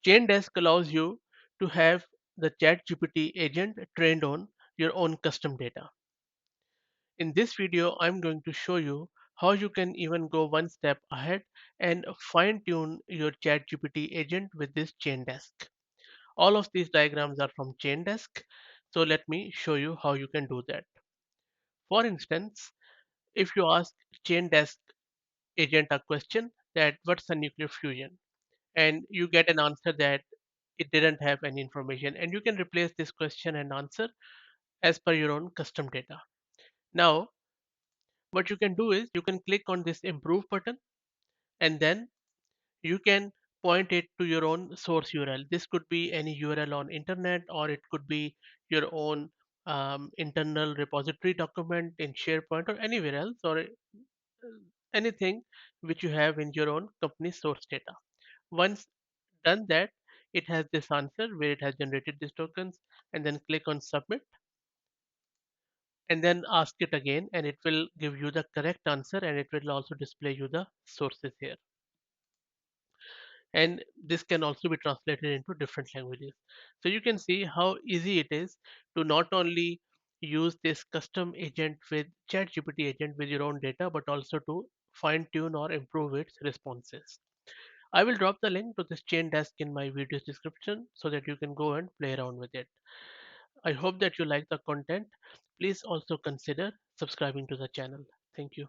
Chaindesk allows you to have the ChatGPT agent trained on your own custom data. In this video, I'm going to show you how you can even go one step ahead and fine tune your ChatGPT agent with this Chaindesk. All of these diagrams are from Chaindesk, so let me show you how you can do that. For instance, if you ask Chaindesk agent a question that what's a nuclear fusion, and you get an answer that it didn't have any information, and you can replace this question and answer as per your own custom data. Now, what you can do is you can click on this improve button, and then you can point it to your own source URL. This could be any URL on internet, or it could be your own internal repository document in SharePoint or anywhere else, or anything which you have in your own company source data. Once done that, it has this answer where it has generated these tokens, and then click on submit, and then ask it again, and it will give you the correct answer, and it will also display you the sources here. And this can also be translated into different languages. So you can see how easy it is to not only use this custom agent with ChatGPT agent with your own data, but also to fine tune or improve its responses. I will drop the link to this chain desk in my video's description so that you can go and play around with it. I hope that you like the content. Please also consider subscribing to the channel. Thank you.